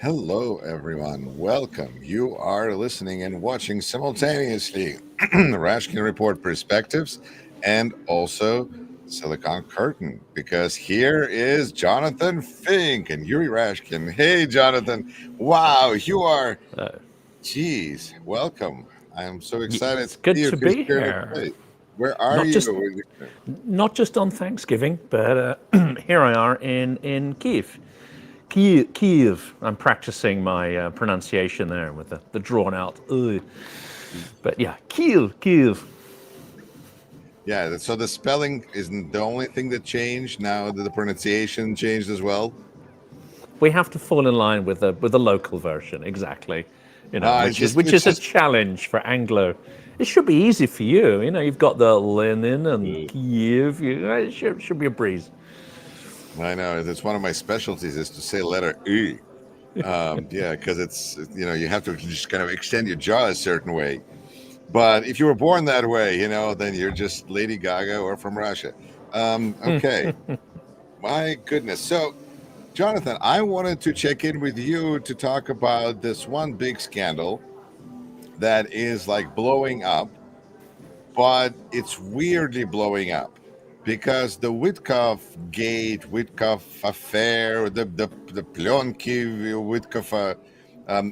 Hello, everyone. Welcome. You are listening and watching simultaneously the Rashkin Report Perspectives and also Silicon Curtain because here is Jonathan Fink and Yuri Rashkin. Hey, Jonathan. Wow, you are, Uh, geez, welcome. I'm so excited it's to see good you to because be you're in a here. place. Where are Not just you? not just on Thanksgiving, but here I are in Kiev. Kiev. I'm practicing my pronunciation there with the drawn out. But yeah, Kiev. Yeah, so the spelling isn't the only thing that changed. Now that the pronunciation changed as well. We have to fall in line with the local version, exactly. It's Which it's is a just challenge for Anglo. It should be easy for you. You've got the Lenin and Mm. Kiev. It should be a breeze. I know it's one of my specialties is to say letter E. Yeah, because you have to just kind of extend your jaw a certain way. But if you were born that way, then you're just Lady Gaga or from Russia. Okay, my goodness. So, Jonathan, I wanted to check in with you to talk about this one big scandal that is like blowing up, but it's weirdly blowing up because the Witkoff gate, Witkoff affair, the Plyonki Witkoff,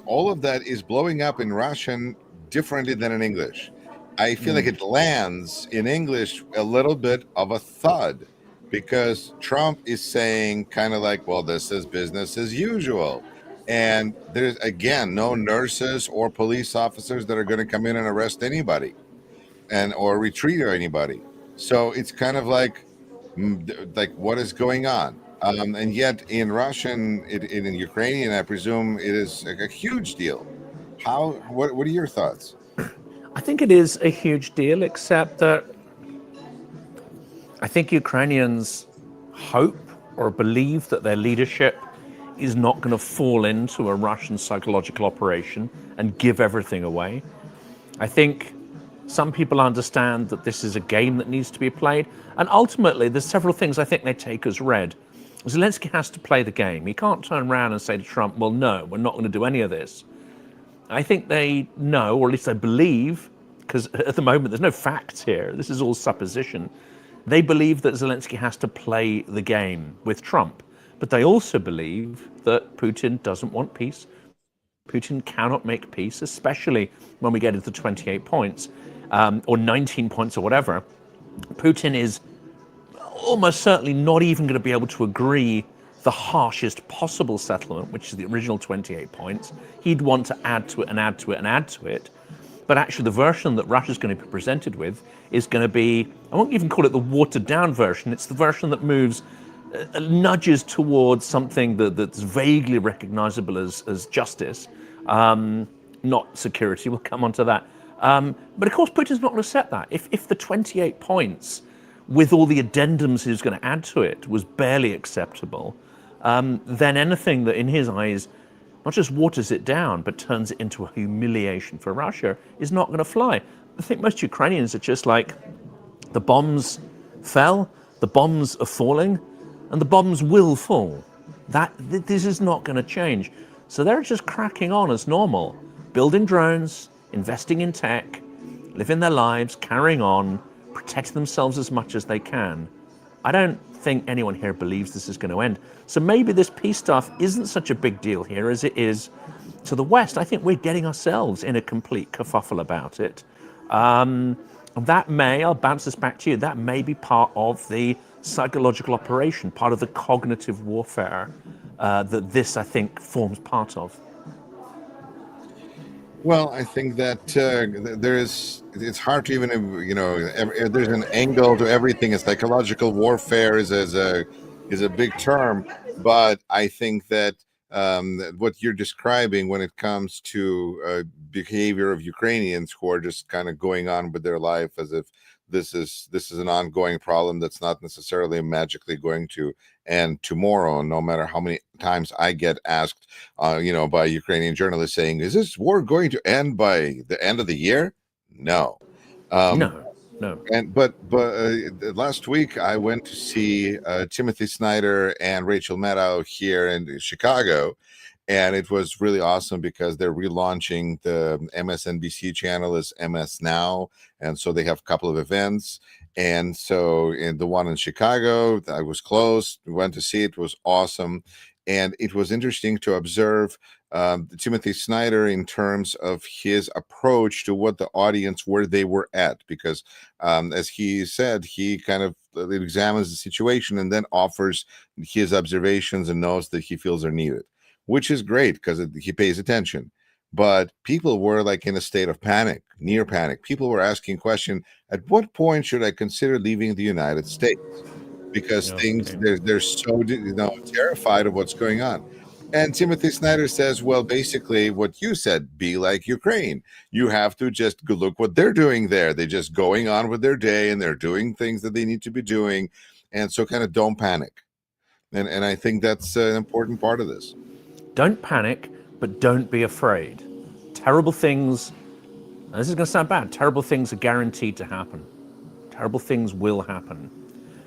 all of that is blowing up in Russian differently than in English. I feel like it lands in English a little bit of a thud because Trump is saying kind of like, well, this is business as usual. And there's again no nurses or police officers that are going to come in and arrest anybody and or retreat or anybody. So it's kind of like what is going on? And yet in Russian, in Ukrainian, I presume it is a huge deal. What are your thoughts? I think it is a huge deal, except that I think Ukrainians hope or believe that their leadership is not going to fall into a Russian psychological operation and give everything away. I think some people understand that this is a game that needs to be played. And ultimately, there's several things I think they take as read. Zelensky has to play the game. He can't turn around and say to Trump, well, no, we're not going to do any of this. I think they know, or at least they believe, because at the moment there's no facts here, this is all supposition. They believe that Zelensky has to play the game with Trump. But they also believe that Putin doesn't want peace. Putin cannot make peace, especially when we get into 28 points or 19 points or whatever. Putin is almost certainly not even going to be able to agree the harshest possible settlement, which is the original 28 points. He'd want to add to it and add to it and add to it. But actually, the version that Russia's going to be presented with is going to be, I won't even call it the watered down version, it's the version that moves, nudges towards something that's vaguely recognizable as justice, not security. We'll come on to that. But of course, Putin's not going to accept that. If the 28 points with all the addendums he was going to add to it was barely acceptable, then anything that in his eyes not just waters it down, but turns it into a humiliation for Russia is not going to fly. I think most Ukrainians are just like, the bombs fell, the bombs are falling, and the bombs will fall. This is not going to change. So they're just cracking on as normal, building drones, investing in tech, living their lives, carrying on, protecting themselves as much as they can. I don't think anyone here believes this is going to end. So maybe this peace stuff isn't such a big deal here as it is to the West. I think we're getting ourselves in a complete kerfuffle about it. That may, I'll bounce this back to you, that may be part of the psychological operation, part of the cognitive warfare that this, I think, forms part of. Well, I think that it's hard to even, there's an angle to everything. A psychological warfare is a big term, but I think that what you're describing when it comes to behavior of Ukrainians who are just kind of going on with their life as if this is an ongoing problem that's not necessarily magically going to end tomorrow. No matter how many times I get asked, by Ukrainian journalists saying, "Is this war going to end by the end of the year?" No. Um, No, no. but last week I went to see Timothy Snyder and Rachel Maddow here in Chicago, and it was really awesome because they're relaunching the MSNBC channel as MS Now, and so they have a couple of events. And so in the one in Chicago, I was close, we went to see it, was awesome. And it was interesting to observe Timothy Snyder in terms of his approach to what the audience, where they were at, because as he said, he kind of examines the situation and then offers his observations and notes that he feels are needed, which is great because he pays attention. But people were like in a state of panic, near panic. People were asking question, at what point should I consider leaving the United States? Because things they're so terrified of what's going on. And Timothy Snyder says, well, basically what you said, be like Ukraine. You have to just look what they're doing there. They're just going on with their day and they're doing things that they need to be doing. And so kind of don't panic. And I think that's an important part of this. Don't panic, but don't be afraid. Terrible things, and this is going to sound bad, terrible things are guaranteed to happen. Terrible things will happen.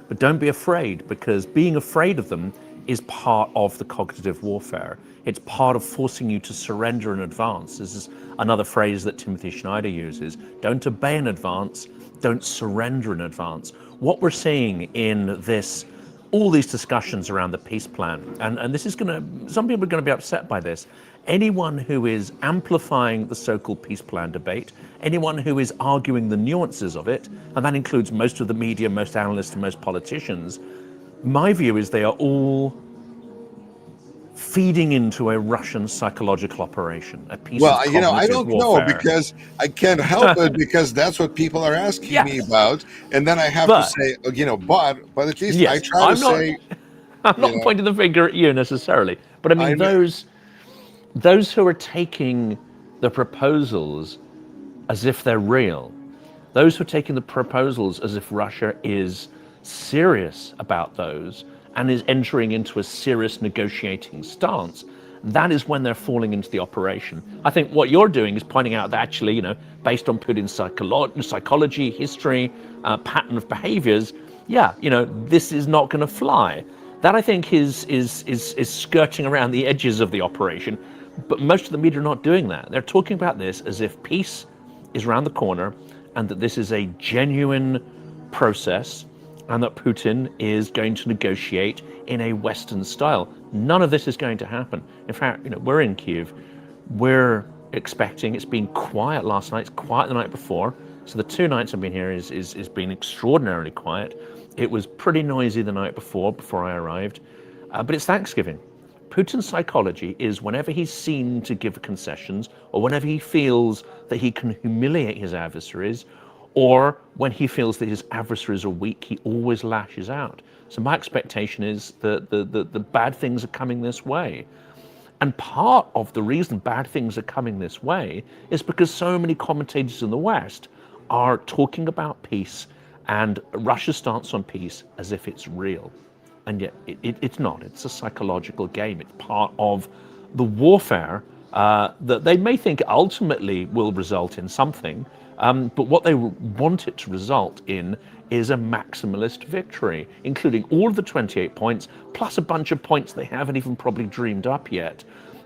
But don't be afraid, because being afraid of them is part of the cognitive warfare. It's part of forcing you to surrender in advance. This is another phrase that Timothy Snyder uses. Don't obey in advance, don't surrender in advance. What we're seeing in this, all these discussions around the peace plan, and this is some people are going to be upset by this. Anyone who is amplifying the so-called peace plan debate, anyone who is arguing the nuances of it, and that includes most of the media, most analysts, and most politicians, my view is they are all feeding into a Russian psychological operation, a piece of cognitive I don't warfare. know, because I can't help it, because that's what people are asking me about, and then I have to say, but at least I try to say. I'm not pointing the finger at you necessarily, but I mean those who are taking the proposals as if they're real, those who are taking the proposals as if Russia is serious about those and is entering into a serious negotiating stance, that is when they're falling into the operation. I think what you're doing is pointing out that actually, based on Putin's psychology, history, pattern of behaviors, this is not going to fly. That, I think, is skirting around the edges of the operation. But most of the media are not doing that. They're talking about this as if peace is around the corner and that this is a genuine process and that Putin is going to negotiate in a Western style. None of this is going to happen. In fact, we're in Kyiv. We're expecting, it's been quiet last night, it's quiet the night before. So the 2 nights I've been here is been extraordinarily quiet. It was pretty noisy the night before I arrived, but it's Thanksgiving. Putin's psychology is whenever he's seen to give concessions, or whenever he feels that he can humiliate his adversaries, or when he feels that his adversaries are weak, he always lashes out. So my expectation is that the bad things are coming this way. And part of the reason bad things are coming this way is because so many commentators in the West are talking about peace and Russia's stance on peace as if it's real. And yet it's not. It's a psychological game. It's part of the warfare that they may think ultimately will result in something, but what they want it to result in is a maximalist victory, including all of the 28 points, plus a bunch of points they haven't even probably dreamed up yet.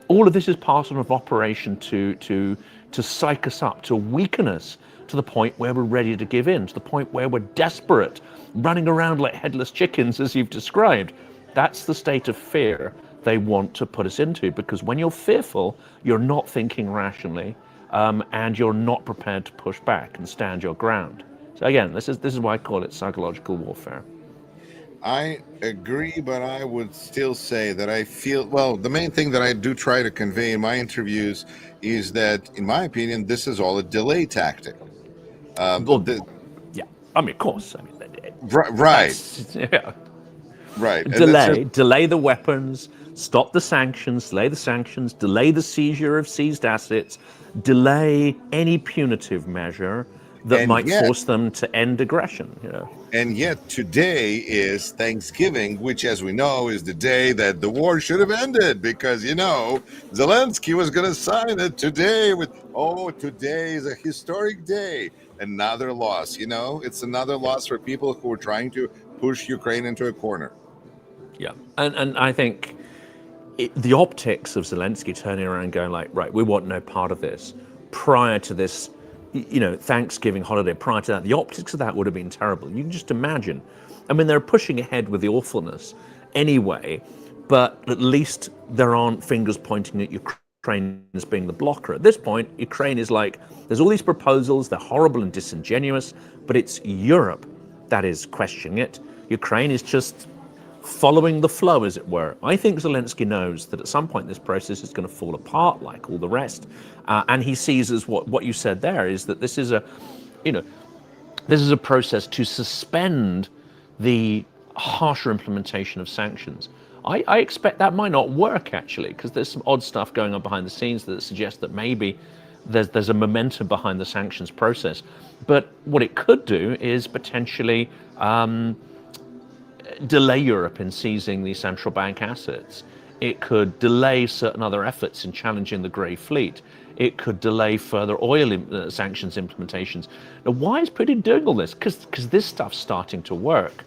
All of this is part of an operation to psych us up, to weaken us, to the point where we're ready to give in, to the point where we're desperate, running around like headless chickens, as you've described. That's the state of fear they want to put us into, because when you're fearful, you're not thinking rationally, and you're not prepared to push back and stand your ground. So again, this is why I call it psychological warfare. I agree, but I would still say that I feel, the main thing that I do try to convey in my interviews is that, in my opinion, this is all a delay tactic. I mean, of course. I mean, right. Yeah. Right. Delay the weapons, stop the sanctions, delay the seizure of seized assets, delay any punitive measure that might force them to end aggression. And yet today is Thanksgiving, which, as we know, is the day that the war should have ended, because, Zelensky was going to sign it today today is a historic day. Another loss, it's another loss for people who are trying to push Ukraine into a corner. Yeah. And I think the optics of Zelensky turning around and going like, right, we want no part of this. Prior to this, Thanksgiving holiday, prior to that, the optics of that would have been terrible. You can just imagine. I mean, they're pushing ahead with the awfulness anyway, but at least there aren't fingers pointing at Ukraine as being the blocker. At this point, Ukraine is like, there's all these proposals, they're horrible and disingenuous, but it's Europe that is questioning it. Ukraine is just following the flow, as it were. I think Zelensky knows that at some point this process is going to fall apart like all the rest. And he sees as what you said there is that this is a process to suspend the harsher implementation of sanctions. I expect that might not work, actually, because there's some odd stuff going on behind the scenes that suggests that maybe there's a momentum behind the sanctions process. But what it could do is potentially delay Europe in seizing these central bank assets. It could delay certain other efforts in challenging the Grey Fleet. It could delay further oil sanctions implementations. Now, why is Putin doing all this? Because this stuff's starting to work.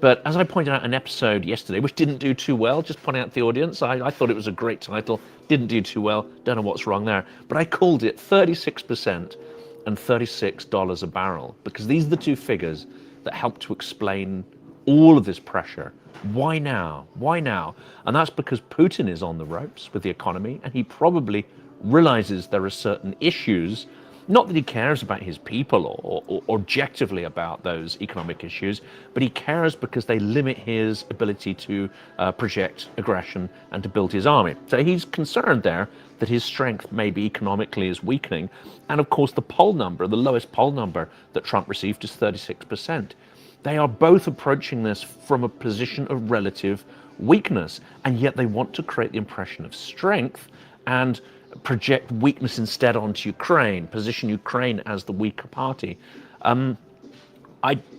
But as I pointed out in an episode yesterday, which didn't do too well, just pointing out to the audience, I thought it was a great title, didn't do too well, don't know what's wrong there. But I called it 36% and $36 a barrel, because these are the two figures that help to explain all of this pressure. Why now? Why now? And that's because Putin is on the ropes with the economy, and he probably realizes there are certain issues, not that he cares about his people or objectively about those economic issues, but he cares because they limit his ability to project aggression and to build his army. So he's concerned there that his strength maybe economically is weakening. And of course, the poll number, the lowest poll number that Trump received is 36%. They are both approaching this from a position of relative weakness, and yet they want to create the impression of strength and project weakness instead onto Ukraine, position Ukraine as the weaker party. I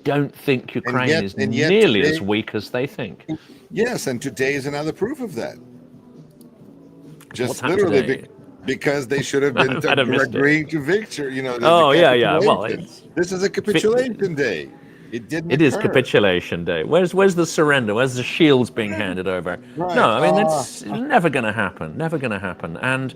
don't think Ukraine is nearly as weak as they think. Yes, and today is another proof of that. Just literally because they should have been agreeing to victory. Oh, yeah. Well, this is a capitulation day. It is capitulation day. Where's the surrender? Where's the shields being handed over? Right. No, I mean, it's never going to happen. Never going to happen. And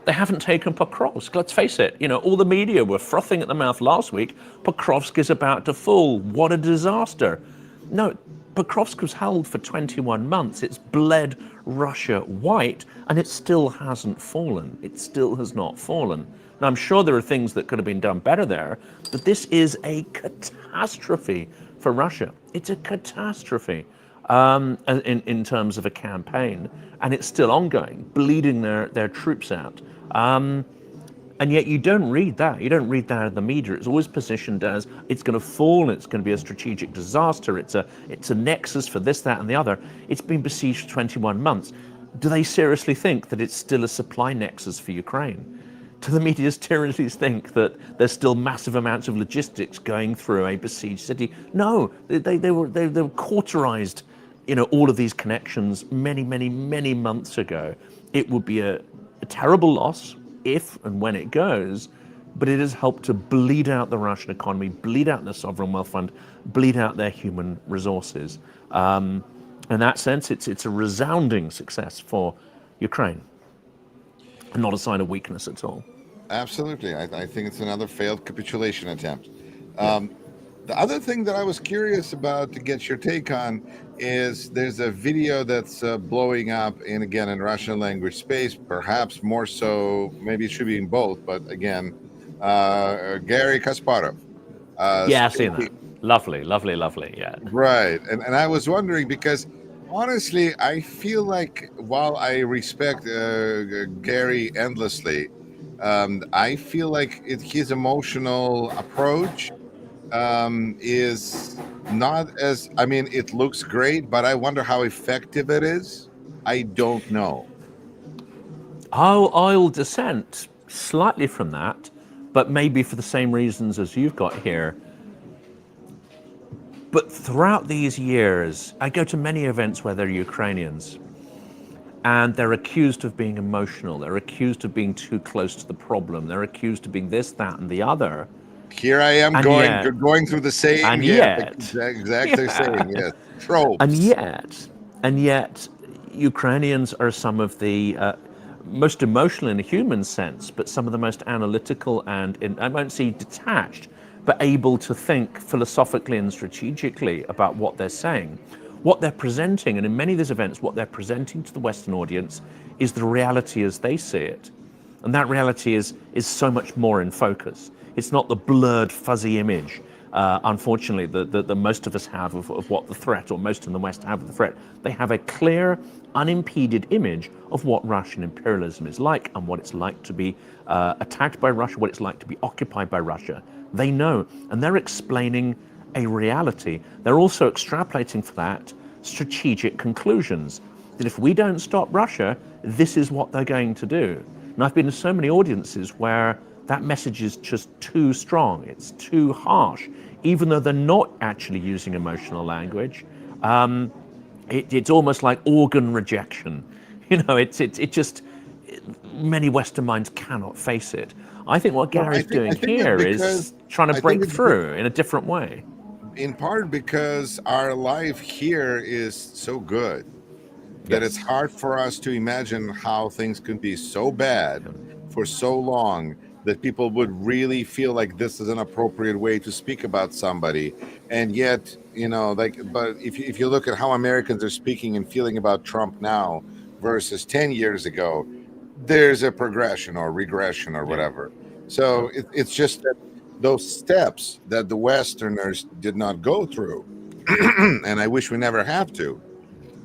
they haven't taken Pokrovsk. Let's face it. All the media were frothing at the mouth last week. Pokrovsk is about to fall. What a disaster. No, Pokrovsk was held for 21 months. It's bled Russia white, and it still hasn't fallen. It still has not fallen. Now, I'm sure there are things that could have been done better there, but this is a catastrophe for Russia. It's a catastrophe in terms of a campaign, and it's still ongoing, bleeding their troops out. And yet you don't read that. You don't read that in the media. It's always positioned as it's going to fall, it's going to be a strategic disaster, it's a nexus for this, that, and the other. It's been besieged for 21 months. Do they seriously think that it's still a supply nexus for Ukraine? Do the media seriously think that there's still massive amounts of logistics going through a besieged city? No, they were cauterized, all of these connections many months ago. It would be a terrible loss if and when it goes, but it has helped to bleed out the Russian economy, bleed out the sovereign wealth fund, bleed out their human resources. In that sense, it's a resounding success for Ukraine, and not a sign of weakness at all. Absolutely. I think it's another failed capitulation attempt. The other thing that I was curious about to get your take on is there's a video that's blowing up in Russian language space, perhaps more so, maybe it should be in both, but again, Garry Kasparov. Yeah, I've seen that. Lovely, yeah. Right. And I was wondering because honestly, I feel like while I respect Garry endlessly, I feel like his emotional approach is not as, it looks great, but I wonder how effective it is. I don't know. I'll dissent slightly from that, but maybe for the same reasons as you've got here. But throughout these years, I go to many events where there are Ukrainians, and they're accused of being emotional. They're accused of being too close to the problem. They're accused of being this, that, and the other. Here I am going through the same, exactly same, yes, trope. And yet, Ukrainians are some of the most emotional in a human sense, but some of the most analytical and, I won't say detached, but able to think philosophically and strategically about what they're saying. What they're presenting, and in many of these events, what they're presenting to the Western audience is the reality as they see it. And that reality is so much more in focus. It's not the blurred, fuzzy image, unfortunately, that most of us have of what the threat, or most in the West have of the threat. They have a clear, unimpeded image of what Russian imperialism is like and what it's like to be attacked by Russia, what it's like to be occupied by Russia. They know, and they're explaining a reality. They're also extrapolating for that strategic conclusions, that if we don't stop Russia, this is what they're going to do. And I've been in so many audiences where that message is just too strong, it's too harsh, even though they're not actually using emotional language. It's almost like organ rejection. You know, it just, many Western minds cannot face it. I think what Gary's doing here is trying to break through in a different way. In part because our life here is so good that it's hard for us to imagine how things could be so bad for so long that people would really feel like this is an appropriate way to speak about somebody. And yet, you know, like, but if you look at how Americans are speaking and feeling about Trump now versus 10 years ago, there's a progression or regression or whatever. So it's just that those steps that the Westerners did not go through, and I wish we never have to.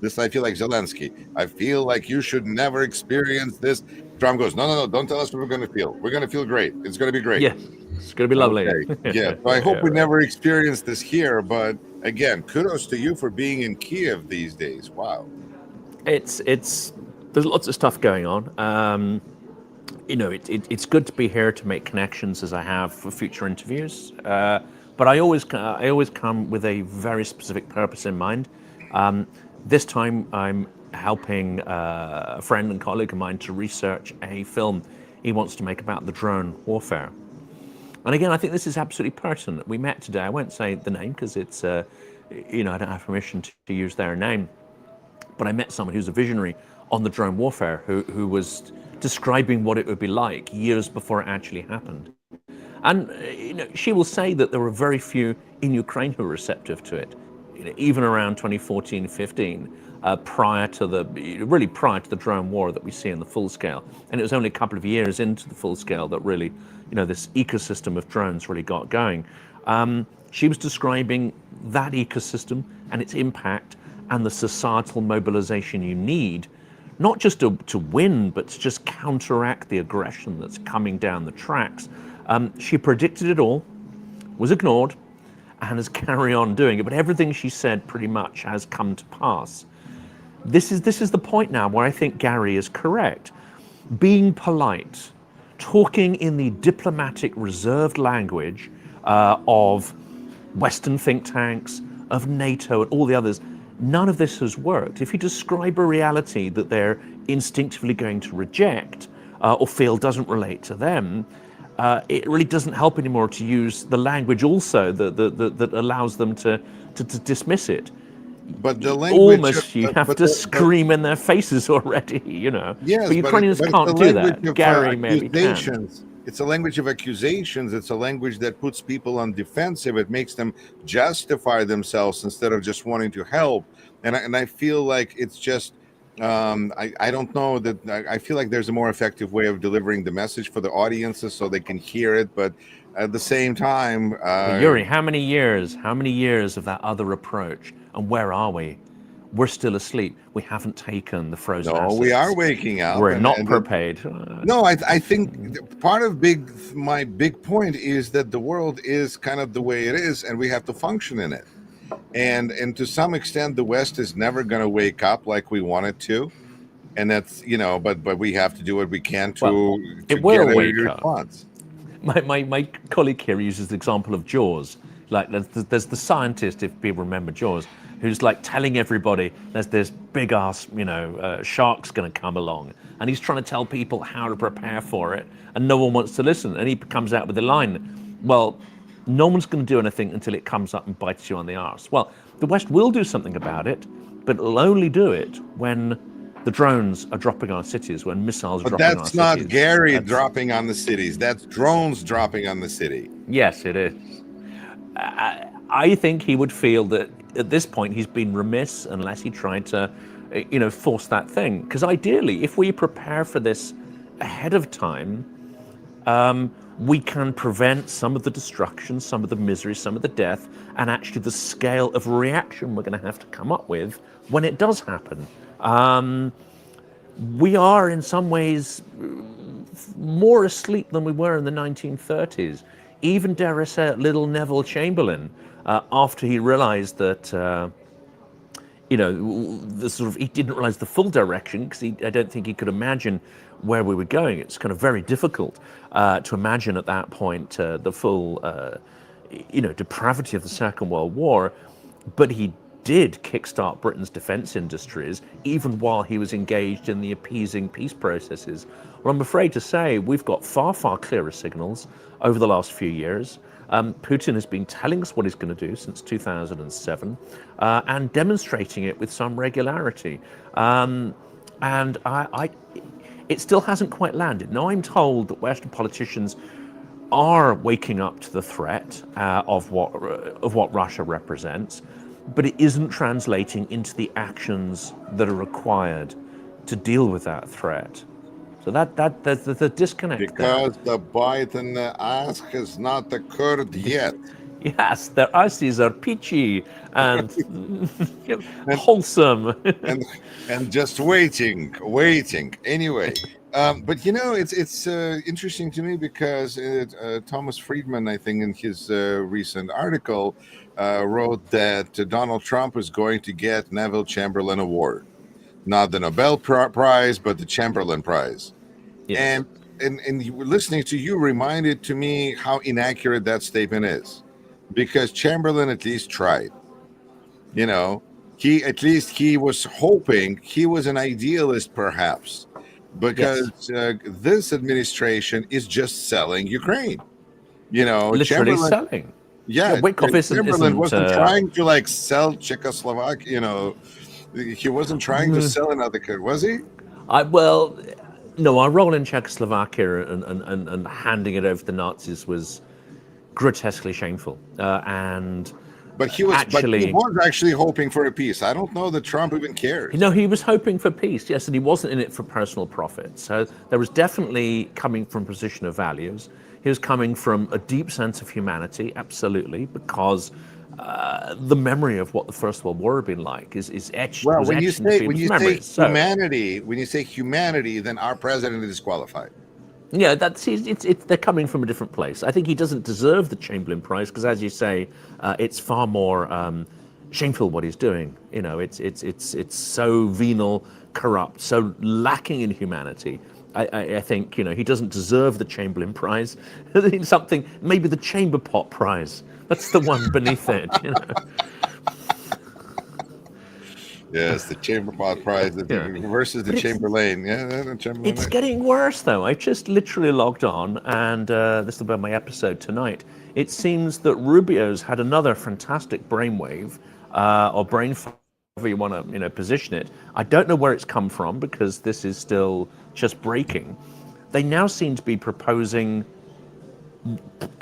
This, I feel like Zelensky. I feel like you should never experience this. Trump goes, no, don't tell us what we're going to feel. We're going to feel great. It's going to be great. Yeah, it's going to be lovely. Okay. Yeah, so I hope we never experience this here. But again, kudos to you for being in Kiev these days. Wow. There's lots of stuff going on. You know, it's good to be here to make connections as I have for future interviews. But I always come with a very specific purpose in mind. This time I'm helping a friend and colleague of mine to research a film he wants to make about the drone warfare. And again, I think this is absolutely pertinent. We met today. I won't say the name because it's, you know, I don't have permission to use their name. But I met someone who's a visionary on the drone warfare who was describing what it would be like years before it actually happened. And you know, she will say that there were very few in Ukraine who were receptive to it. You know, even around 2014, 15, prior to the drone war that we see in the full scale. And it was only a couple of years into the full scale that really, you know, this ecosystem of drones really got going. She was describing that ecosystem and its impact and the societal mobilization you need, not just to win, but to just counteract the aggression that's coming down the tracks. She predicted it all, was ignored, and has carried on doing it. But everything she said pretty much has come to pass. This is the point now where I think Gary is correct. Being polite, talking in the diplomatic, reserved language of Western think tanks, of NATO and all the others, none of this has worked. If you describe a reality that they're instinctively going to reject or feel doesn't relate to them, it really doesn't help anymore to use the language also that allows them to dismiss it. But the language almost you have to scream in their faces already, you know. Yes, but Ukrainians can't do that. Gary maybe can. It's a language of accusations. It's a language that puts people on defensive. It makes them justify themselves instead of just wanting to help. And I feel like it's just, I don't know that, I feel like there's a more effective way of delivering the message for the audiences so they can hear it. But at the same time, Yuri, how many years of that other approach? And where are we? We're still asleep. We haven't taken the frozen assets. We are waking up. We're not prepared. No, I think part of my big point is that the world is kind of the way it is, and we have to function in it. And to some extent, the West is never going to wake up like we want it to, and that's, you know. But we have to do what we can to it will get a wake response. Up. My colleague here uses the example of Jaws. Like there's the scientist, if people remember Jaws, who's like telling everybody there's this big ass, you know, shark's going to come along, and he's trying to tell people how to prepare for it, and no one wants to listen. And he comes out with the line, well, no one's going to do anything until it comes up and bites you on the arse. Well, the West will do something about it, but it'll only do it when the drones are dropping on cities, when missiles are But dropping on our that's not cities. Gary dropping on the cities. That's drones dropping on the city. Yes, it is. I think he would feel that at this point he's been remiss unless he tried to, force that thing. Because ideally, if we prepare for this ahead of time, we can prevent some of the destruction, some of the misery, some of the death, and actually the scale of reaction we're going to have to come up with when it does happen. We are in some ways more asleep than we were in the 1930s. Even, dare I say it, little Neville Chamberlain, after he realized that, he didn't realize the full direction, because I don't think he could imagine where we were going. It's kind of very difficult to imagine at that point the full, depravity of the Second World War. But he did kickstart Britain's defense industries, even while he was engaged in the appeasing peace processes. Well, I'm afraid to say we've got far, far clearer signals over the last few years. Putin has been telling us what he's going to do since 2007 and demonstrating it with some regularity. And it still hasn't quite landed. Now, I'm told that Western politicians are waking up to the threat of what Russia represents, but it isn't translating into the actions that are required to deal with that threat. So there's the disconnect. Because the Biden ass has not occurred yet. Yes, their asses are peachy and wholesome. and just waiting. Anyway, but it's interesting to me because Thomas Friedman, I think, in his recent article, wrote that Donald Trump is going to get Neville Chamberlain Award, not the Nobel Prize, but the Chamberlain Prize. Yes. And listening to you reminded to me how inaccurate that statement is, because Chamberlain at least tried. He was hoping. He was an idealist, perhaps, because this administration is just selling Ukraine. Literally selling. Yeah, Chamberlain wasn't trying to sell Czechoslovakia. He wasn't trying to sell another country, was he? No, our role in Czechoslovakia and handing it over to the Nazis was grotesquely shameful. But he was actually hoping for a peace. I don't know that Trump even cares. No, he was hoping for peace, yes, and he wasn't in it for personal profit. So there was definitely coming from a position of values. He was coming from a deep sense of humanity, absolutely, because the memory of what the First World War had been like is etched. Well, when you say humanity, then our president is disqualified. Yeah, they're coming from a different place. I think he doesn't deserve the Chamberlain Prize because, as you say, it's far more shameful what he's doing. It's so venal, corrupt, so lacking in humanity. I think he doesn't deserve the Chamberlain Prize. Something, maybe the Chamber Pot Prize. That's the one beneath it. Yes, the Chamber Pot Prize versus the Chamberlain. Chamberlain. It's getting worse, though. I just literally logged on, and this will be my episode tonight. It seems that Rubio's had another fantastic brainwave, or brain fire, however you want to position it. I don't know where it's come from because this is still just breaking. They now seem to be proposing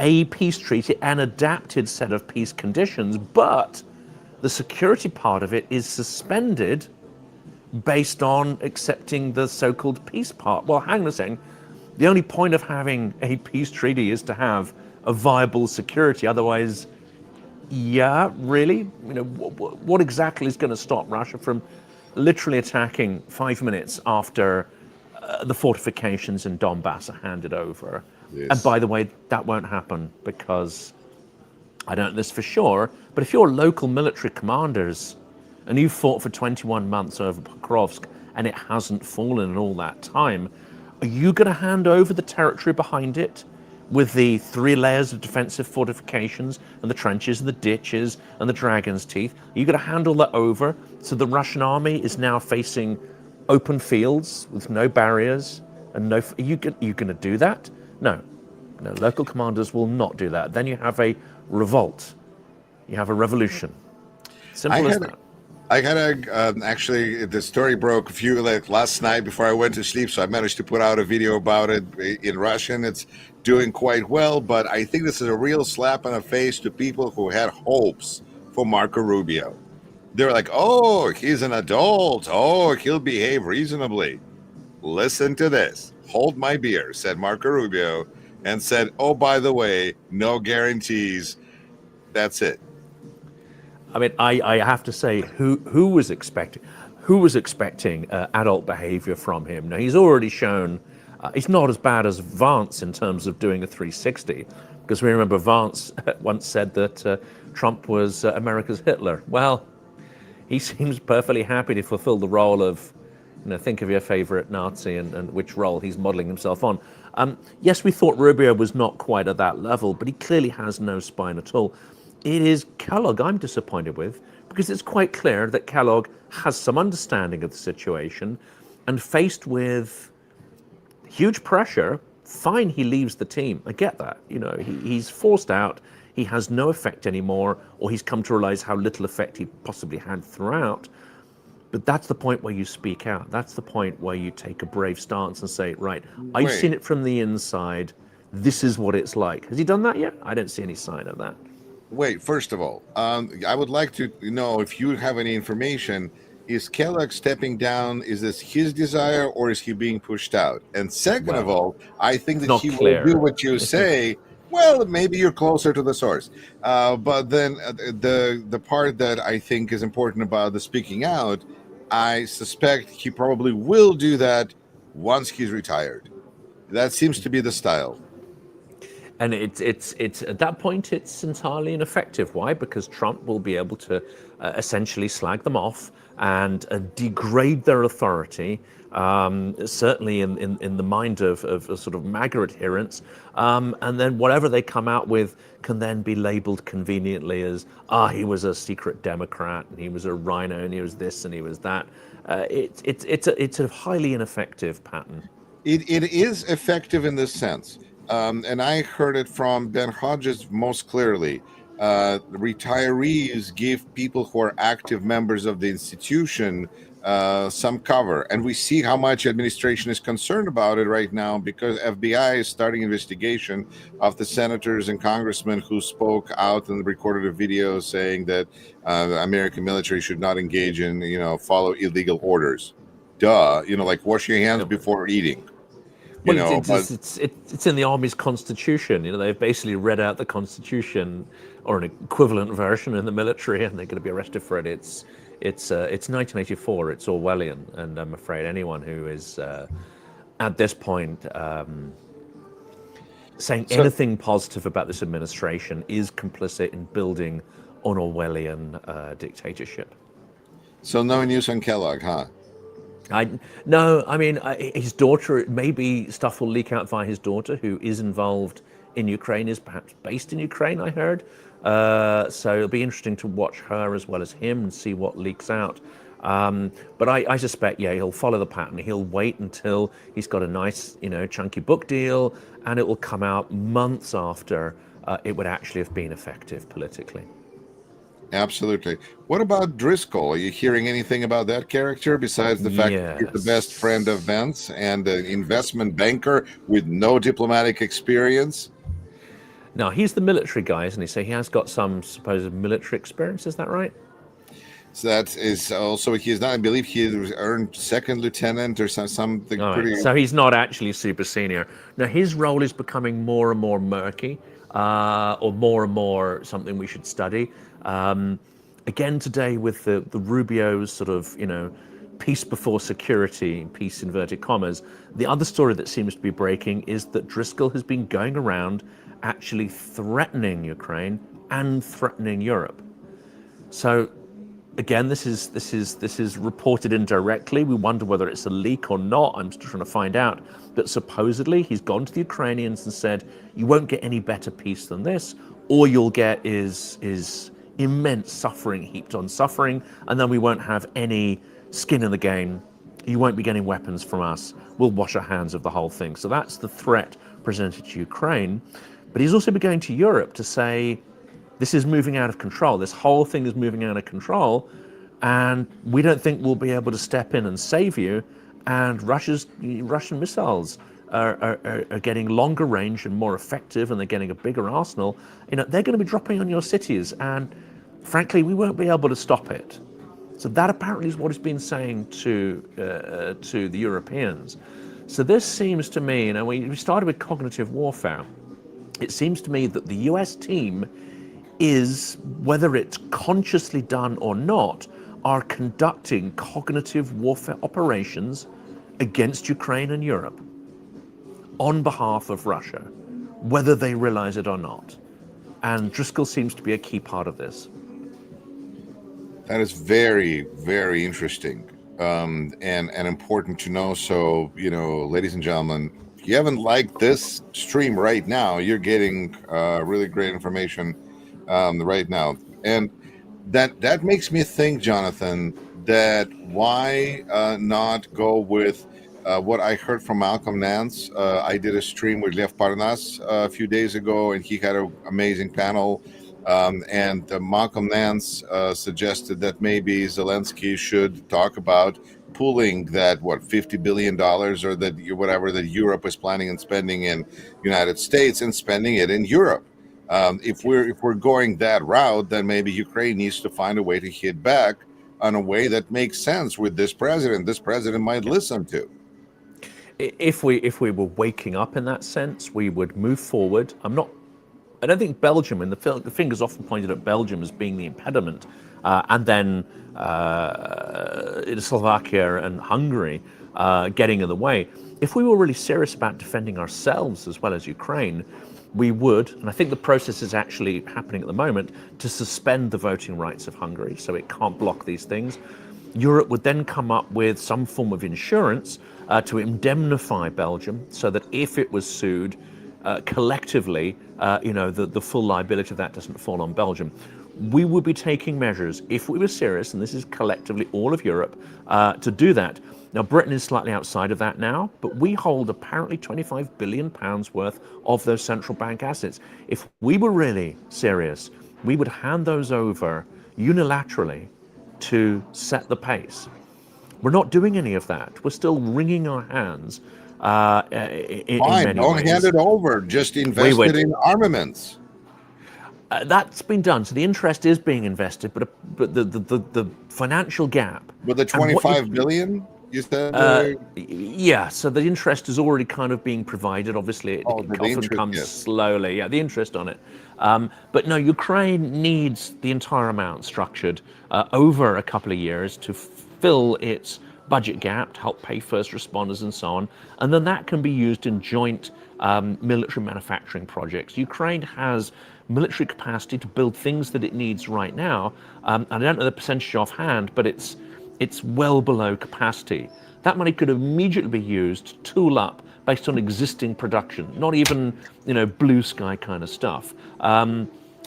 a peace treaty, an adapted set of peace conditions, but the security part of it is suspended based on accepting the so-called peace part. Well, hang on a second. The only point of having a peace treaty is to have a viable security. Otherwise, really? What exactly is going to stop Russia from literally attacking 5 minutes after the fortifications in Donbass are handed over? Yes. And by the way, that won't happen because I don't know this for sure, but if you're local military commanders and you fought for 21 months over Pokrovsk and it hasn't fallen in all that time, are you going to hand over the territory behind it with the 3 layers of defensive fortifications and the trenches and the ditches and the dragon's teeth? Are you going to hand all that over so the Russian army is now facing open fields with no barriers and no? Are you going to do that? No, local commanders will not do that. Then you have a revolt. You have a revolution. Simple as that. I gotta actually. The story broke a few like last night before I went to sleep, so I managed to put out a video about it in Russian. It's doing quite well, but I think this is a real slap in the face to people who had hopes for Marco Rubio. They're like, "Oh, he's an adult. Oh, he'll behave reasonably." Listen to this. Hold my beer, said Marco Rubio, and said, "Oh, by the way, no guarantees." That's it. I mean, I have to say, who was expecting adult behavior from him? Now he's already shown he's not as bad as Vance in terms of doing a 360, because we remember Vance once said that Trump was America's Hitler. Well, he seems perfectly happy to fulfill the role of, think of your favorite Nazi and which role he's modeling himself on. Yes, we thought Rubio was not quite at that level, but he clearly has no spine at all. It is Kellogg I'm disappointed with, because it's quite clear that Kellogg has some understanding of the situation, and faced with huge pressure, fine, he leaves the team. I get that. He's forced out. He has no effect anymore, or he's come to realize how little effect he possibly had throughout. But that's the point where you speak out. That's the point where you take a brave stance and say, right, I've seen it from the inside. This is what it's like. Has he done that yet? I don't see any sign of that. Wait, first of all, I would like to know if you have any information. Is Kellogg stepping down? Is this his desire, or is he being pushed out? And second of all, I think that he will do what you say. Well, maybe you're closer to the source. But then the part that I think is important about the speaking out, I suspect he probably will do that once he's retired. That seems to be the style. And it's at that point, it's entirely ineffective. Why? Because Trump will be able to essentially slag them off and degrade their authority, certainly in the mind of sort of MAGA adherents. And then whatever they come out with can then be labeled conveniently as, he was a secret Democrat, and he was a rhino, and he was this, and he was that. It's a highly ineffective pattern. It is effective in this sense. And I heard it from Ben Hodges most clearly. Retirees give people who are active members of the institution some cover. And we see how much administration is concerned about it right now, because FBI is starting investigation of the senators and congressmen who spoke out and recorded a video saying that the American military should not engage in, follow illegal orders. Duh, like wash your hands before eating. It's in the Army's constitution. They've basically read out the constitution, or an equivalent version, in the military, and they're going to be arrested for it. It's 1984. It's Orwellian, and I'm afraid anyone who is at this point saying anything positive about this administration is complicit in building an Orwellian dictatorship. So no news on Kellogg, huh? No, I mean, his daughter, maybe stuff will leak out via his daughter, who is involved in Ukraine, is perhaps based in Ukraine, I heard. So it'll be interesting to watch her as well as him and see what leaks out. But I suspect, he'll follow the pattern. He'll wait until he's got a nice, chunky book deal, and it will come out months after it would actually have been effective politically. Absolutely. What about Driscoll? Are you hearing anything about that character besides the fact that he's the best friend of Vance and an investment banker with no diplomatic experience? No, he's the military guy, isn't he? So he has got some supposed military experience. Is that right? So that is also, he's not, I believe he earned second lieutenant or something pretty. So he's not actually super senior. Now, his role is becoming more and more murky, or more and more something we should study. Again, today with the Rubio's sort of, peace before security, peace inverted commas, the other story that seems to be breaking is that Driscoll has been going around actually threatening Ukraine and threatening Europe. So again, this is reported indirectly. We wonder whether it's a leak or not. I'm still trying to find out. But supposedly he's gone to the Ukrainians and said, you won't get any better peace than this. All you'll get is immense suffering heaped on suffering, and then we won't have any skin in the game. You won't be getting weapons from us. We'll wash our hands of the whole thing. So that's the threat presented to Ukraine. But he's also been going to Europe to say, this is moving out of control. This whole thing is moving out of control. and we don't think we'll be able to step in and save you. And Russian missiles are getting longer range and more effective, and they're getting a bigger arsenal. They're going to be dropping on your cities, and frankly, we won't be able to stop it. So that apparently is what he's been saying to the Europeans. So this seems to me, we started with cognitive warfare. It seems to me that the US team is, whether it's consciously done or not, are conducting cognitive warfare operations against Ukraine and Europe on behalf of Russia, whether they realize it or not. And Driscoll seems to be a key part of this. That is very, very interesting, and important to know. So, ladies and gentlemen, if you haven't liked this stream right now, you're getting really great information right now. And that makes me think, Jonathan, that why not go with what I heard from Malcolm Nance. I did a stream with Lev Parnas a few days ago, and he had an amazing panel. And Malcolm Nance suggested that maybe Zelensky should talk about pooling that $50 billion or that whatever that Europe is planning and spending in United States and spending it in Europe. If we're going that route, then maybe Ukraine needs to find a way to hit back on a way that makes sense with this president. This president might listen to. If we were waking up in that sense, we would move forward. I don't think Belgium, and the fingers often pointed at Belgium as being the impediment, and then Slovakia and Hungary getting in the way. If we were really serious about defending ourselves as well as Ukraine, we would, and I think the process is actually happening at the moment, to suspend the voting rights of Hungary so it can't block these things. Europe would then come up with some form of insurance to indemnify Belgium so that if it was sued, collectively, the full liability of that doesn't fall on Belgium. We would be taking measures, if we were serious, and this is collectively all of Europe, to do that. Now, Britain is slightly outside of that now, but we hold apparently £25 billion worth of those central bank assets. If we were really serious, we would hand those over unilaterally to set the pace. We're not doing any of that. We're still wringing our hands. In Fine, don't ways. hand it over. Just invest it in armaments. That's been done. So the interest is being invested, but the financial gap. With the 25 billion, you said? Yeah. So the interest is already kind of being provided. Obviously, it often comes slowly. Yeah, the interest on it. But no, Ukraine needs the entire amount structured over a couple of years to fill its budget gap, to help pay first responders and so on, and then that can be used in joint military manufacturing projects. Ukraine has military capacity to build things that it needs right now. I don't know the percentage offhand, but it's well below capacity. That money could immediately be used to tool up based on existing production, not even blue sky kind of stuff.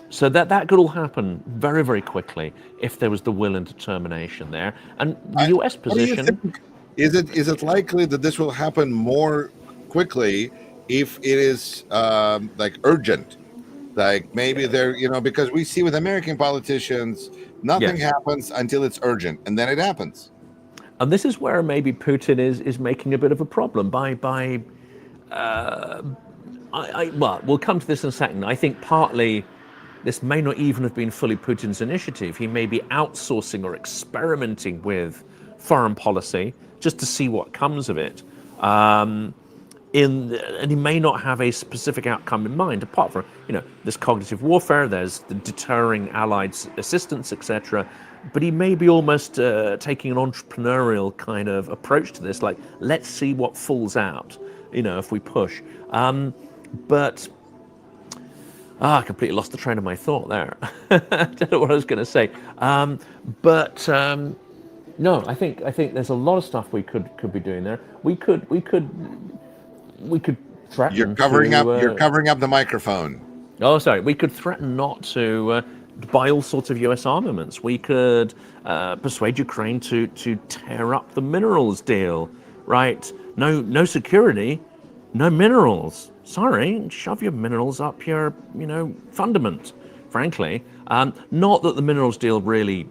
So that could all happen very, very quickly if there was the will and determination there. And the US position... Is it likely that this will happen more quickly if it is urgent? Like maybe they're, because we see with American politicians, nothing happens until it's urgent, and then it happens. And this is where maybe Putin is making a bit of a problem well, we'll come to this in a second. I think partly this may not even have been fully Putin's initiative. He may be outsourcing or experimenting with foreign policy just to see what comes of it. And he may not have a specific outcome in mind, apart from, there's cognitive warfare, there's the deterring Allied assistance, etc. But he may be almost taking an entrepreneurial kind of approach to this, like, let's see what falls out, if we push. I completely lost the train of my thought there. I don't know what I was going to say. No, I think there's a lot of stuff we could be doing there. We could threaten. You're covering up the microphone. Oh, sorry. We could threaten not to buy all sorts of US armaments. We could persuade Ukraine to tear up the minerals deal. Right? No security, no minerals. Sorry, shove your minerals up your, fundament, frankly. Not that the minerals deal really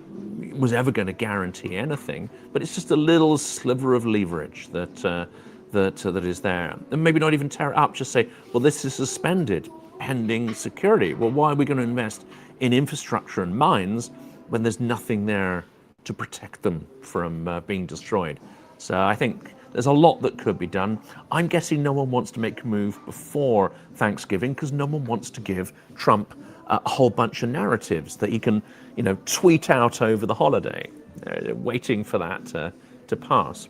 was ever going to guarantee anything, but it's just a little sliver of leverage that is there. And maybe not even tear it up, just say, well, this is suspended pending security. Well, why are we going to invest in infrastructure and mines when there's nothing there to protect them from being destroyed? So I think there's a lot that could be done. I'm guessing no one wants to make a move before Thanksgiving because no one wants to give Trump a whole bunch of narratives that he can, tweet out over the holiday, waiting for that to pass.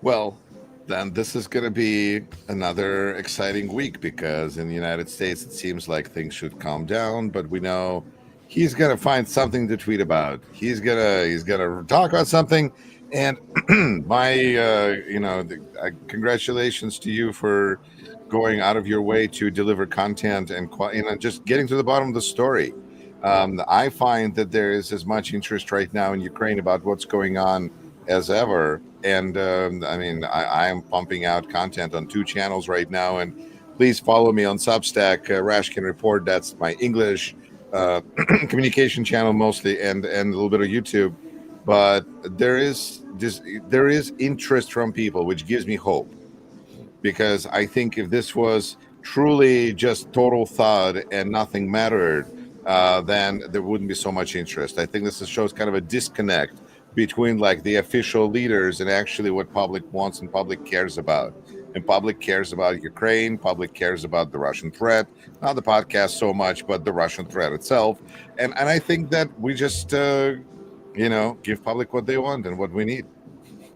Well, then this is going to be another exciting week because in the United States, it seems like things should calm down, but we know he's going to find something to tweet about. He's gonna talk about something. And congratulations to you for going out of your way to deliver content and just getting to the bottom of the story. I find that there is as much interest right now in Ukraine about what's going on as ever. And I am pumping out content on 2 channels right now. And please follow me on Substack, Rashkin Report. That's my English communication channel mostly, and a little bit of YouTube. But there is interest from people, which gives me hope. Because I think if this was truly just total thud and nothing mattered, then there wouldn't be so much interest. I think this shows kind of a disconnect between like the official leaders and actually what public wants and public cares about. And public cares about Ukraine, public cares about the Russian threat, not the podcast so much, but the Russian threat itself. And I think that we just, give public what they want and what we need.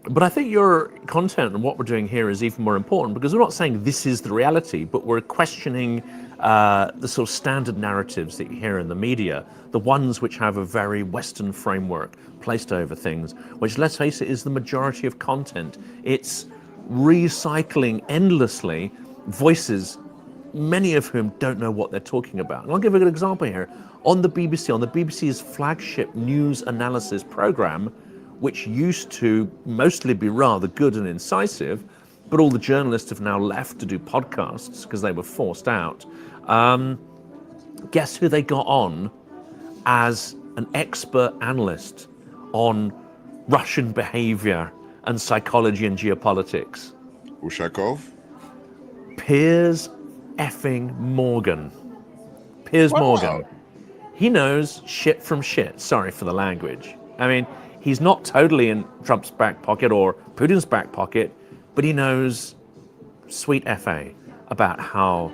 But I think your content and what we're doing here is even more important because we're not saying this is the reality, but we're questioning the sort of standard narratives that you hear in the media, the ones which have a very Western framework placed over things, which, let's face it, is the majority of content. It's recycling endlessly voices, many of whom don't know what they're talking about. And I'll give a good example here. On the BBC's flagship news analysis program, which used to mostly be rather good and incisive, but all the journalists have now left to do podcasts because they were forced out. Guess who they got on as an expert analyst on Russian behavior and psychology and geopolitics? Ushakov? Piers effing Morgan. Piers Morgan. He knows shit from shit. Sorry for the language. I mean, he's not totally in Trump's back pocket or Putin's back pocket, but he knows sweet FA about how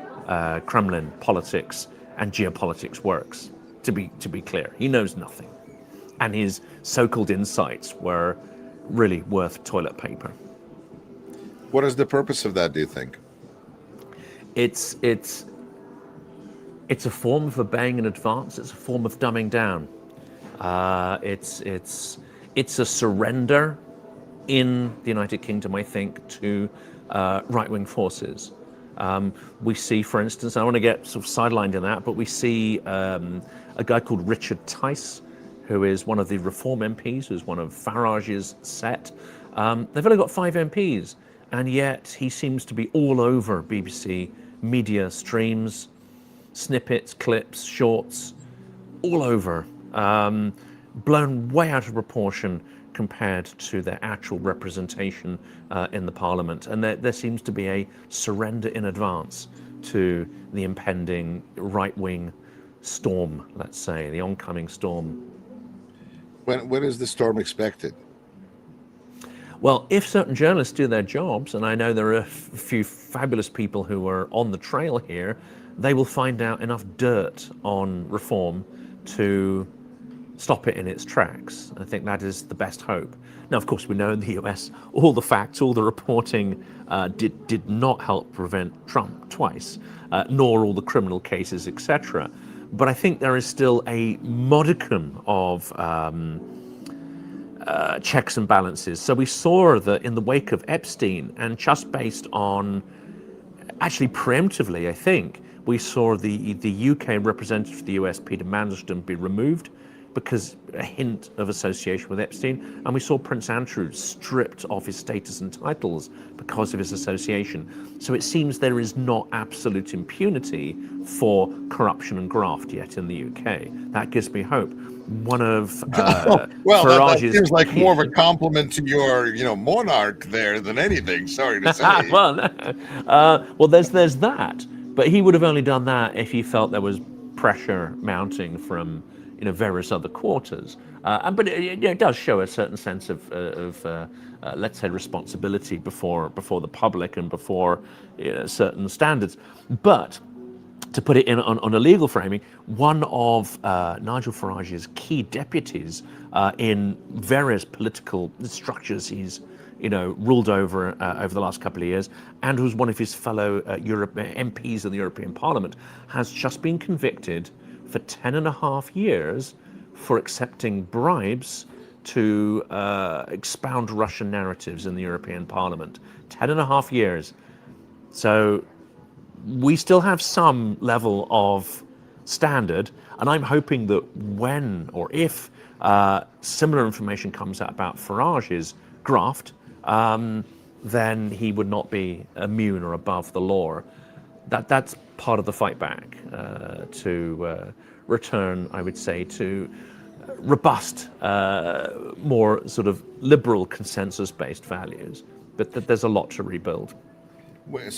Kremlin politics and geopolitics works. To be clear, he knows nothing, and his so-called insights were really worth toilet paper. What is the purpose of that, do you think? It's a form of obeying in advance. It's a form of dumbing down. It's a surrender in the United Kingdom, I think, to right-wing forces. We see, for instance, I want to get sort of sidelined in that, but we see a guy called Richard Tice, who is one of the Reform MPs, who's one of Farage's set. They've only got 5 MPs, and yet he seems to be all over BBC media streams, snippets, clips, shorts, all over, blown way out of proportion compared to their actual representation in the parliament. And there seems to be a surrender in advance to the impending right-wing storm, let's say, the oncoming storm. When is the storm expected? Well, if certain journalists do their jobs, and I know there are a few fabulous people who are on the trail here, they will find out enough dirt on reform to stop it in its tracks. I think that is the best hope. Now, of course, we know in the US, all the facts, all the reporting did not help prevent Trump twice, nor all the criminal cases, etc. But I think there is still a modicum of checks and balances. So we saw that in the wake of Epstein, and just based on, actually preemptively, I think, we saw the UK representative for the US, Peter Mandelson, be removed because a hint of association with Epstein, and we saw Prince Andrew stripped of his status and titles because of his association. So it seems there is not absolute impunity for corruption and graft yet in the UK. That gives me hope. One of well, that Farage's seems like more of a compliment to your, monarch there than anything. Sorry to say. well, there's that, but he would have only done that if he felt there was pressure mounting from various other quarters. But it does show a certain sense of let's say, responsibility before the public and before certain standards. But to put it in on a legal framing, one of Nigel Farage's key deputies in various political structures he's ruled over the last couple of years, and who's one of his fellow MPs in the European Parliament, has just been convicted for 10.5 years for accepting bribes to expound Russian narratives in the European Parliament. 10.5 years. So we still have some level of standard, and I'm hoping that when or if similar information comes out about Farage's graft, then he would not be immune or above the law. That's part of the fight back to return, I would say, to robust, more sort of liberal consensus-based values. But there's a lot to rebuild. Well,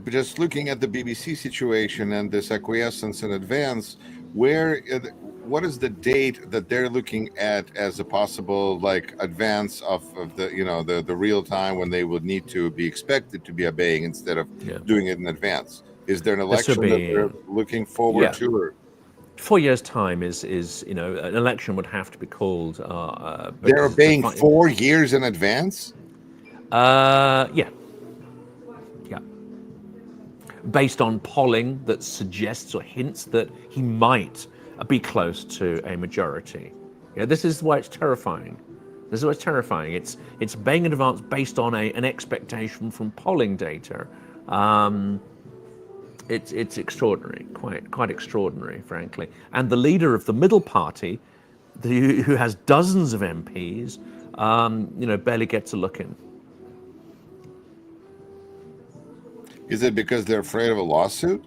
just looking at the BBC situation and this acquiescence in advance, what is the date that they're looking at as a possible advance of the real time when they would need to be expected to be obeying instead of doing it in advance? Is there an election that they're looking forward to? Or? 4 years' time is an election would have to be called. They're obeying 4 years in advance? Yeah. Based on polling that suggests or hints that he might be close to a majority. This is why it's terrifying. This is why it's terrifying. It's obeying in advance based on an expectation from polling data. It's extraordinary, quite extraordinary, frankly. And the leader of the middle party, who has dozens of MPs, barely gets a look in. Is it because they're afraid of a lawsuit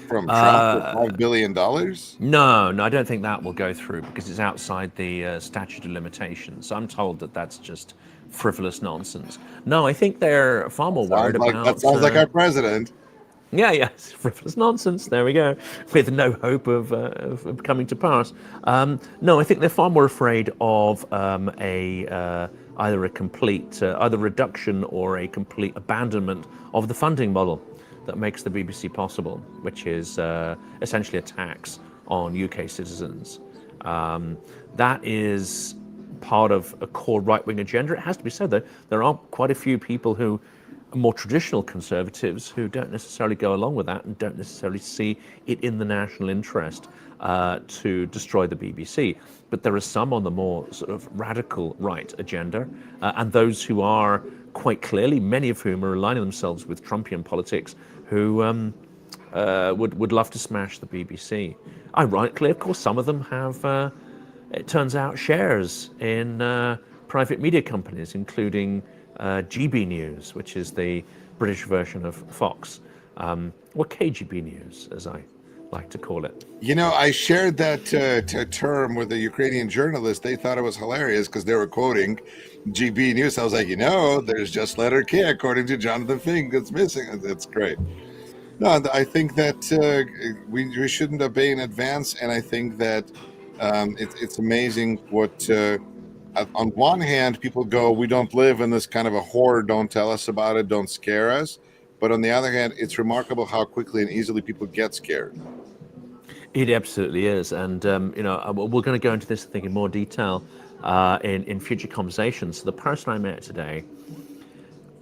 from Trump for $5 billion? No, I don't think that will go through because it's outside the statute of limitations. So I'm told that that's just frivolous nonsense. No, I think they're far more worried about... That sounds like our president. Yeah, it's frivolous nonsense. There we go. With no hope of coming to pass. No, I think they're far more afraid of either a complete either reduction or a complete abandonment of the funding model that makes the BBC possible, which is essentially a tax on UK citizens. That is part of a core right-wing agenda. It has to be said, though, there are quite a few people who more traditional conservatives who don't necessarily go along with that and don't necessarily see it in the national interest to destroy the BBC. But there are some on the more sort of radical right agenda, and those who are quite clearly, many of whom are aligning themselves with Trumpian politics, who would love to smash the BBC. Ironically, of course, some of them have, it turns out, shares in private media companies, including GB News, which is the British version of Fox, or KGB News, as I like to call it. I shared that term with a Ukrainian journalist. They thought it was hilarious because they were quoting GB News. I was like, there's just letter K according to Jonathan Fink that's missing. That's great. No, I think that we shouldn't obey in advance, and I think that it's amazing what... on one hand, people go, we don't live in this kind of a horror, don't tell us about it, don't scare us. But on the other hand, it's remarkable how quickly and easily people get scared. It absolutely is. And, we're going to go into this thing in more detail in future conversations. So the person I met today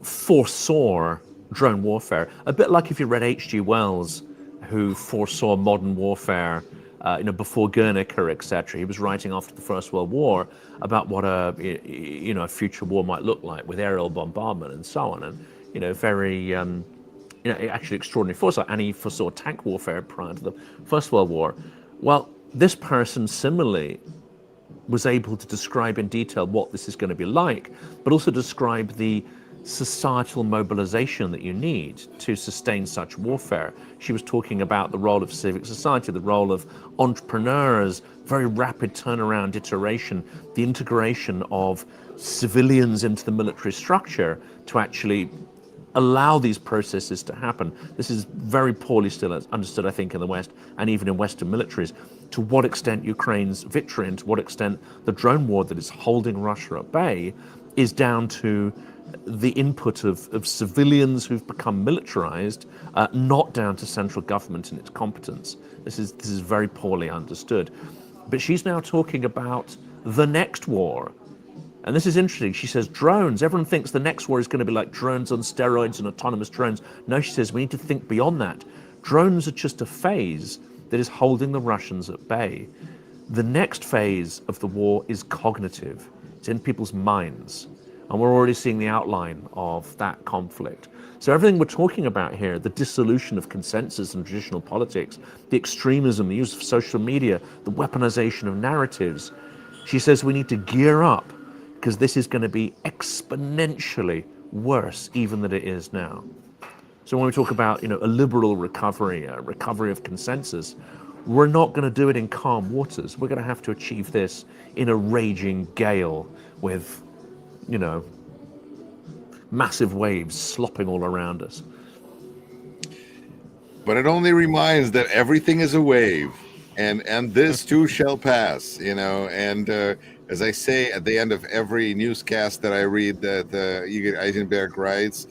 foresaw drone warfare, a bit like if you read H.G. Wells, who foresaw modern warfare before Guernica, etc. He was writing after the First World War about what a future war might look like with aerial bombardment and so on, and very actually extraordinary foresight. And he foresaw tank warfare prior to the First World War. Well, This person similarly was able to describe in detail what this is going to be like, but also describe the societal mobilization that you need to sustain such warfare. She was talking about the role of civic society, the role of entrepreneurs, very rapid turnaround iteration, the integration of civilians into the military structure to actually allow these processes to happen. This is very poorly still understood, I think, in the West and even in Western militaries, to what extent Ukraine's victory and to what extent the drone war that is holding Russia at bay is down to the input of civilians who've become militarized, not down to central government and its competence. This is very poorly understood. But she's now talking about the next war. And this is interesting. She says drones. Everyone thinks the next war is going to be like drones on steroids and autonomous drones. No, she says we need to think beyond that. Drones are just a phase that is holding the Russians at bay. The next phase of the war is cognitive. It's in people's minds. And we're already seeing the outline of that conflict. So everything we're talking about here, the dissolution of consensus and traditional politics, the extremism, the use of social media, the weaponization of narratives, she says we need to gear up because this is going to be exponentially worse even than it is now. So when we talk about, a liberal recovery, a recovery of consensus, we're not going to do it in calm waters. We're going to have to achieve this in a raging gale with, massive waves slopping all around us. But it only reminds that everything is a wave, and this too shall pass, and as I say at the end of every newscast that I read, that Igor Eisenberg writes,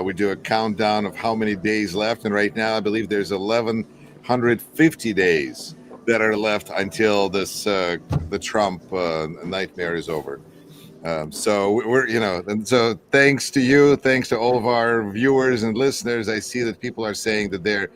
we do a countdown of how many days left, and right now I believe there's 1,150 days that are left until this the Trump nightmare is over. So we're, and so thanks to you, thanks to all of our viewers and listeners. I see that people are saying that they're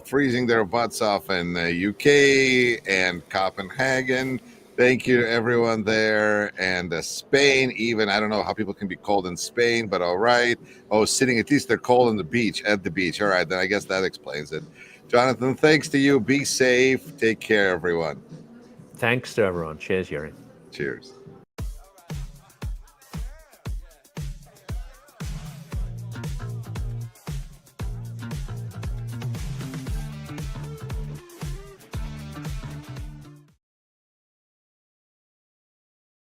freezing their butts off in the UK and Copenhagen. Thank you to everyone there, and Spain even. I don't know how people can be cold in Spain, but all right. Oh, sitting, at least they're cold on the beach, at the beach. All right, then I guess that explains it. Jonathan, thanks to you. Be safe. Take care, everyone. Thanks to everyone. Cheers, Yuri. Cheers.